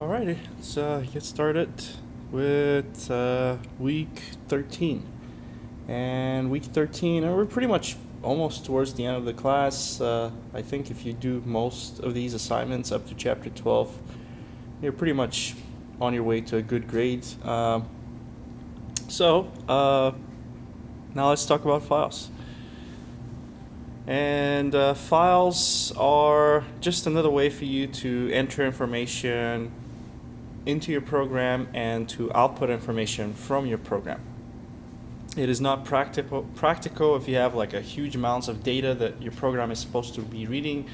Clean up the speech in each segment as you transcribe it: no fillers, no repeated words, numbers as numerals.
Alrighty, let's get started with week 13. And week 13, and we're pretty much almost towards the end of the class. I think if you do most of these assignments up to chapter 12, you're pretty much on your way to a good grade. So now let's talk about files. And files are just another way for you to enter information into your program and to output information from your program. It is not practical if you have like a huge amounts of data that your program is supposed to be reading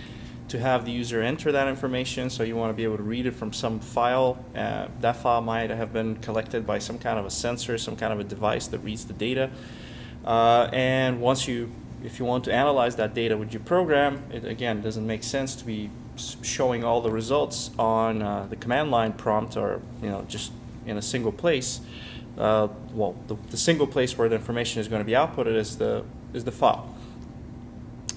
to have the user enter that information. So you want to be able to read it from some file. That file might have been collected by some kind of a sensor, some kind of a device that reads the data. And if you want to analyze that data with your program, it again doesn't make sense to be showing all the results on the command line prompt, or just in a single place. The single place where the information is going to be outputted is the file.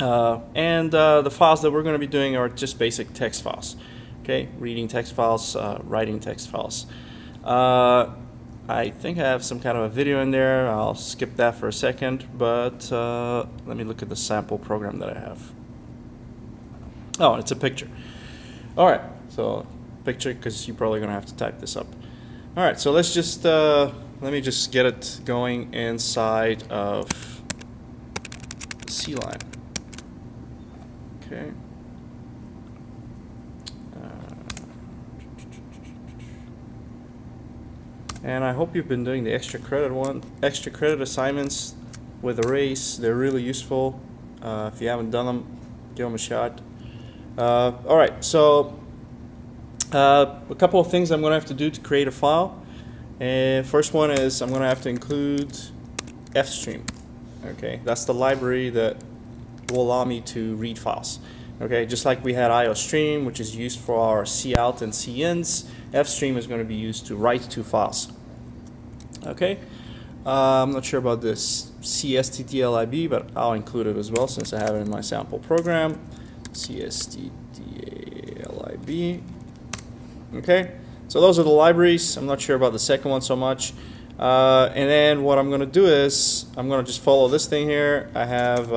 And the files that we're going to be doing are just basic text files. Okay, reading text files, writing text files. I think I have some kind of a video in there. I'll skip that for a second, but let me look at the sample program that I have. Oh, it's a picture. All right, so picture, because you're probably going to have to type this up. All right, so let's just, let me just get it going inside of C-line. Okay. And I hope you've been doing the extra credit assignments with arrays. They're really useful. If you haven't done them, give them a shot. All right, so a couple of things I'm going to have to do to create a file. First one is I'm going to have to include fstream. Okay, that's the library that will allow me to read files. Okay, just like we had iostream, which is used for our cout and cins, fstream is going to be used to write to files. Okay, I'm not sure about this CSTDLIB, but I'll include it as well since I have it in my sample program. CSTDLIB. Okay, so those are the libraries. I'm not sure about the second one so much. And then what I'm going to do is I'm going to just follow this thing here. I have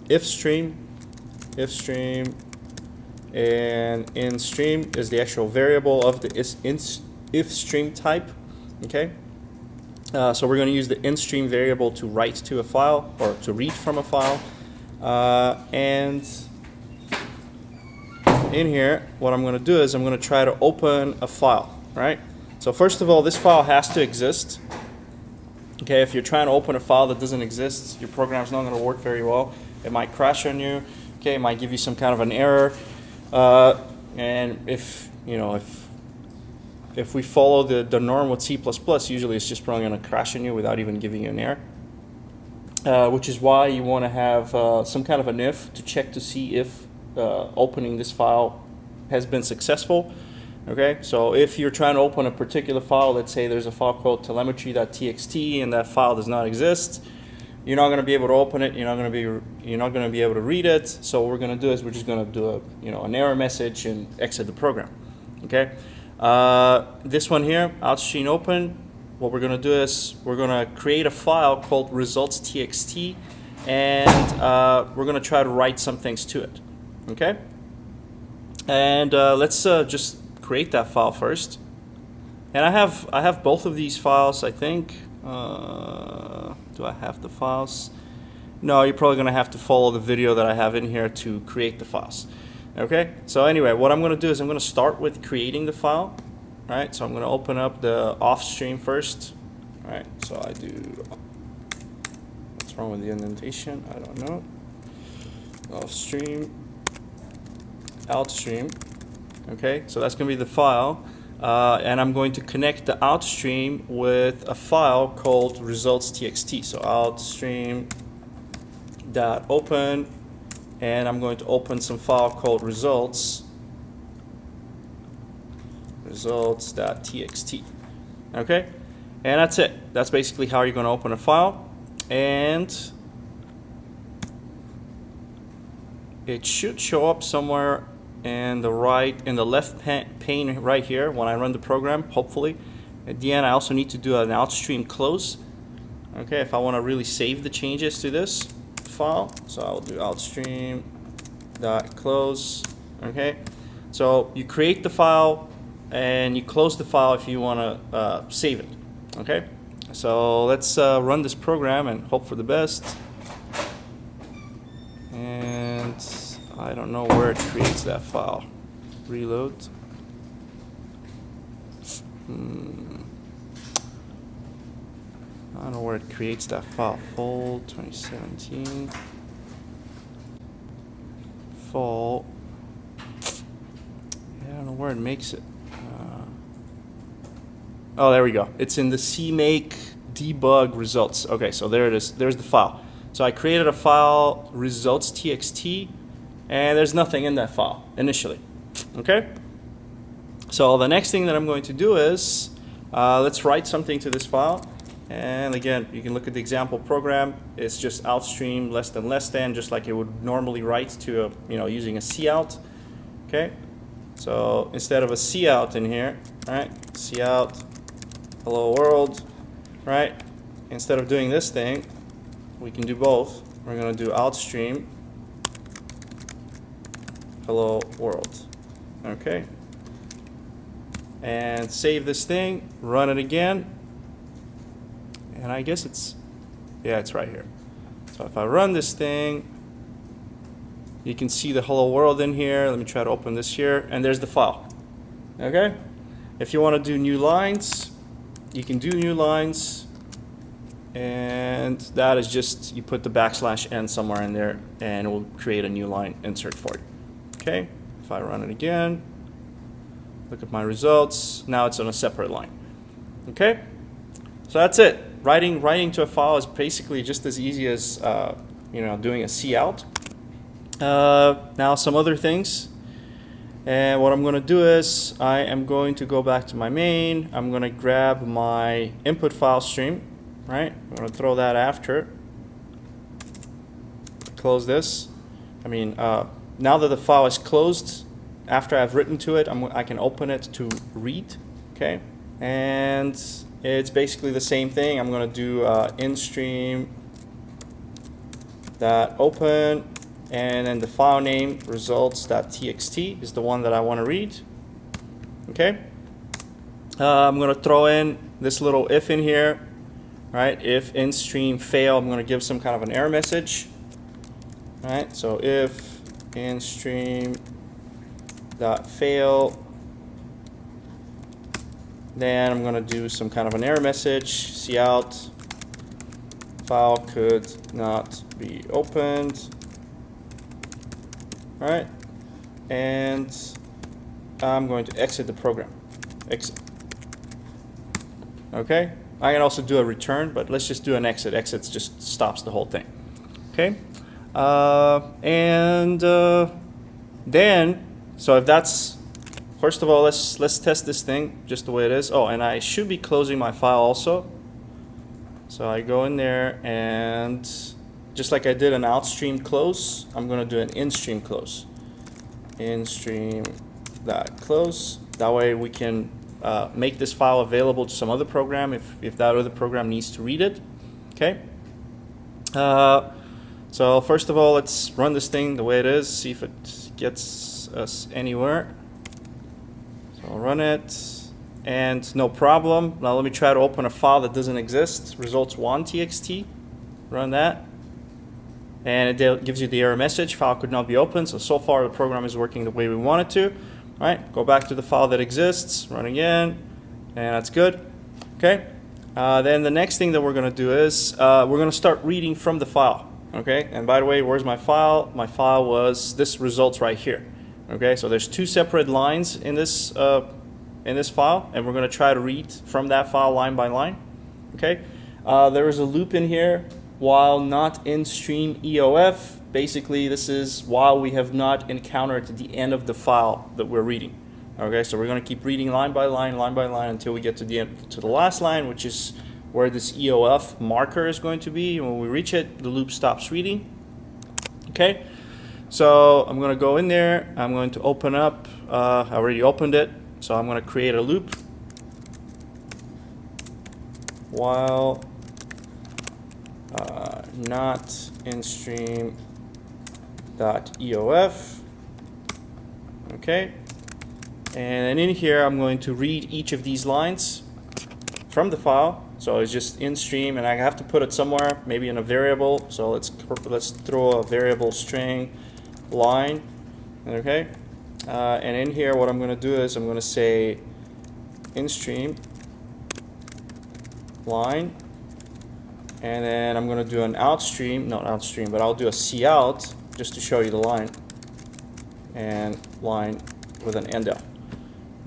ifstream, and inStream is the actual variable of the ifstream type. Okay, so we're going to use the inStream variable to write to a file or to read from a file. And in here, what I'm going to do is I'm going to try to open a file. Right. So first of all, this file has to exist. Okay, if you're trying to open a file that doesn't exist, your program's not going to work very well. It might crash on you. Okay, it might give you some kind of an error. And if we follow the norm with C++, usually it's just probably going to crash on you without even giving you an error. Which is why you want to have some kind of an if to check to see if opening this file has been successful. Okay, so if you're trying to open a particular file, let's say there's a file called telemetry.txt and that file does not exist, you're not going to be able to open it. You're not going to be able to read it. So what we're going to do is we're just going to do an error message and exit the program. Okay, this one here, outstream open. What we're going to do is we're going to create a file called results.txt, and we're going to try to write some things to it. Okay, and let's just create that file first. And I have both of these files, I think. Do I have the files? No, you're probably going to have to follow the video that I have in here to create the files. Okay, so anyway, what I'm going to do is I'm going to start with creating the file. All right, so I'm going to open up the offstream first. All right, so I do, what's wrong with the indentation? I don't know. Offstream, outstream. Okay, so that's going to be the file. And I'm going to connect the outstream with a file called results.txt. So outstream.open, and I'm going to open some file called results.txt. Okay, and that's it. That's basically how you're going to open a file, and it should show up somewhere and the left pane right here when I run the program, hopefully. At the end, I also need to do an outstream close. Okay, if I want to really save the changes to this file, so I'll do outstream.close. Okay, so you create the file and you close the file if you want to save it. Okay, so let's run this program and hope for the best. And I don't know where it creates that file. Reload. I don't know where it creates that file. Fall 2017. Fall. I don't know where it makes it. Oh, there we go. It's in the CMake debug results. Okay, so there it is. There's the file. So I created a file, results.txt, and there's nothing in that file initially. Okay? So the next thing that I'm going to do is, let's write something to this file. And again, you can look at the example program. It's just outstream less than, just like it would normally write to a, using a cout. Okay? So instead of a cout in here, right? Cout, hello world, right? Instead of doing this thing, we can do both. We're going to do outstream hello world. Okay. And save this thing, run it again. And I guess it's right here. So if I run this thing, you can see the hello world in here. Let me try to open this here, and there's the file. Okay? If you want to do new lines, you can do new lines, and that is just, you put the \n somewhere in there, and it will create a new line insert for you. Okay? If I run it again, look at my results. Now it's on a separate line. Okay? So that's it. Writing to a file is basically just as easy as doing a cout. Now some other things. And what I'm going to do is I am going to go back to my main. I'm going to grab my input file stream. Right? I'm going to throw that after. Close this. Now that the file is closed, after I've written to it, I can open it to read. Okay? And it's basically the same thing. I'm going to do instream.open, and then the file name results.txt is the one that I want to read. Okay. I'm going to throw in this little if in here, right? If instream fail, I'm going to give some kind of an error message. Right. So if instream.fail, then I'm going to do some kind of an error message, cout, file could not be opened. All right, and I'm going to exit the program. Exit. Okay, I can also do a return, but let's just do an exit. Exit just stops the whole thing. Okay, then, so if that's, first of all, let's test this thing just the way it is. Oh, and I should be closing my file also. So I go in there, and just like I did an outstream close, I'm going to do an in-stream close. In-stream.close. That way we can make this file available to some other program if that other program needs to read it. Okay. So first of all, let's run this thing the way it is, see if it gets us anywhere. So I'll run it, and no problem. Now let me try to open a file that doesn't exist, results1.txt. Run that, and it gives you the error message, file could not be opened. So far the program is working the way we want it to. All right, go back to the file that exists, run again, and that's good. Okay, then the next thing that we're going to do is we're going to start reading from the file. Okay, and by the way, where's my file? My file was this results right here. Okay, so there's two separate lines in this file, and we're going to try to read from that file line by line. Okay, there is a loop in here while not in stream EOF. Basically, this is while we have not encountered the end of the file that we're reading. Okay, so we're going to keep reading line by line until we get to the end, to the last line, which is where this EOF marker is going to be. When we reach it, the loop stops reading. Okay. So I'm going to go in there. I'm going to open up. I already opened it. So I'm going to create a loop while not in stream.eof. Okay. And in here, I'm going to read each of these lines from the file. So it's just in stream, and I have to put it somewhere, maybe in a variable. So let's throw a variable string line. Okay. And in here, what I'm going to do is I'm going to say in stream line, and then I'm going to do an outstream, not outstream, but I'll do a cout just to show you the line, and line with an endo.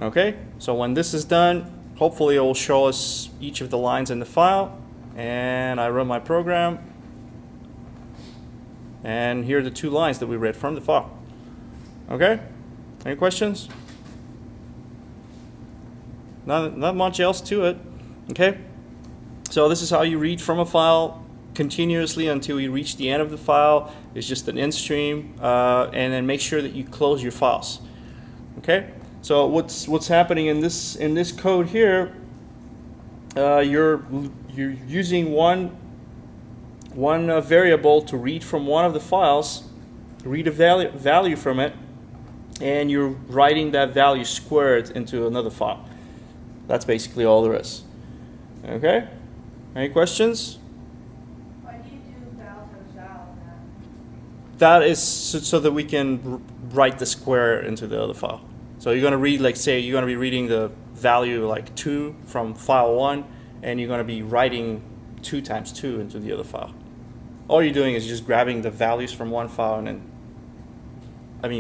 Okay, so when this is done, hopefully it will show us each of the lines in the file, and I run my program, and here are the 2 lines that we read from the file. Okay, any questions? Not much else to it. Okay, so this is how you read from a file continuously until you reach the end of the file. It's just an in stream, and then make sure that you close your files. Okay, so what's happening in this code here? You're using one variable to read from one of the files, read a value from it, and you're writing that value squared into another file. That's basically all there is. Okay? Any questions? Why do you do val times val? That is so that we can write the square into the other file. So you're going to read, like, say, you're going to be reading the value like 2 from file 1, and you're going to be writing 2 times 2 into the other file. All you're doing is just grabbing the values from one file and then,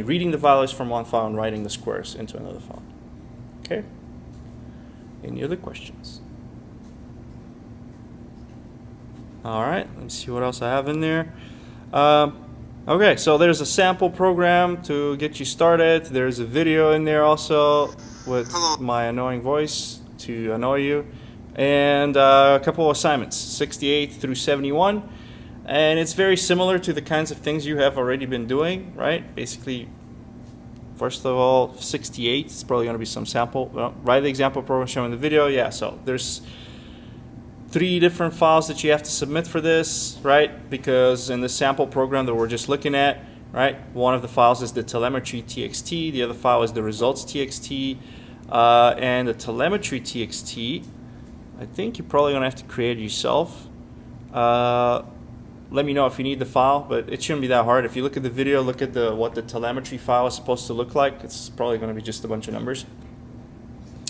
reading the values from one file and writing the squares into another file. Okay? Any other questions? All right, let me see what else I have in there. Okay, so there's a sample program to get you started. There's a video in there also with my annoying voice to annoy you. And a couple of assignments, 68 through 71. And it's very similar to the kinds of things you have already been doing, right? Basically, first of all, 68, it's probably going to be some sample. Well, write the example program shown in the video. Yeah, so there's 3 different files that you have to submit for this, right? Because in the sample program that we're just looking at, right, one of the files is the telemetry.txt, the other file is the results.txt, and the telemetry.txt, I think you're probably going to have to create it yourself. Let me know if you need the file, but it shouldn't be that hard. If you look at the video, look at what the telemetry file is supposed to look like. It's probably going to be just a bunch of numbers.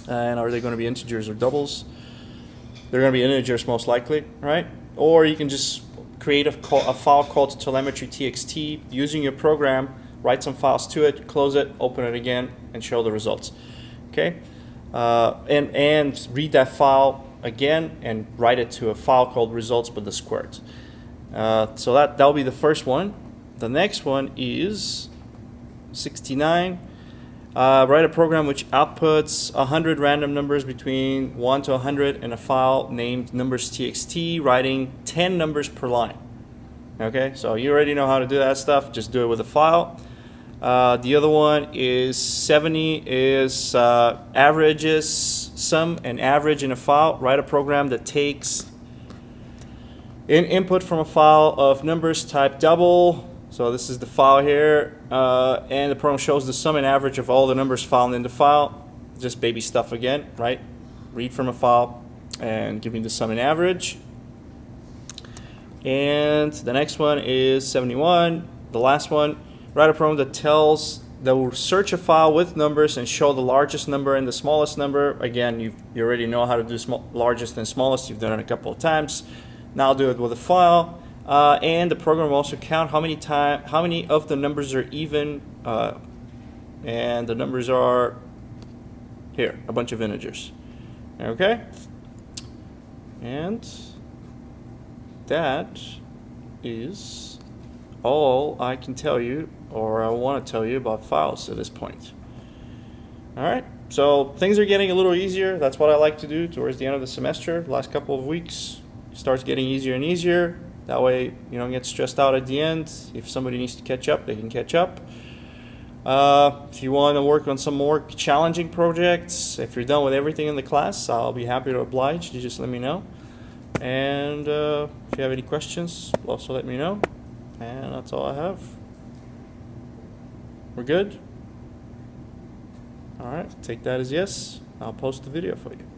And are they going to be integers or doubles? They're going to be integers most likely, right? Or you can just create a file called telemetry.txt using your program, write some files to it, close it, open it again, and show the results. Okay? And read that file again and write it to a file called results but the squared. So that'll be the first one. The next one is 69. Write a program which outputs 100 random numbers between 1 to 100 in a file named numbers.txt, writing 10 numbers per line. Okay, so you already know how to do that stuff. Just do it with a file. The other one is 70 is averages, sum and average in a file. Write a program that takes an input from a file of numbers type double. So this is the file here, and the program shows the sum and average of all the numbers found in the file. Just baby stuff again, right? Read from a file and give me the sum and average. And the next one is 71, the last one. Write a program that will search a file with numbers and show the largest number and the smallest number. Again, you already know how to do largest and smallest. You've done it a couple of times. Now do it with a file. And the program will also count how many of the numbers are even, and the numbers are here, a bunch of integers. Okay? And that is all I can tell you, or I want to tell you about files at this point. Alright, so things are getting a little easier. That's what I like to do towards the end of the semester. The last couple of weeks, it starts getting easier and easier. That way you don't get stressed out at the end. If somebody needs to catch up, they can catch up. If you want to work on some more challenging projects, if you're done with everything in the class, I'll be happy to oblige. You just let me know. And if you have any questions, also let me know. And that's all I have. We're good? Alright, take that as yes. I'll post the video for you.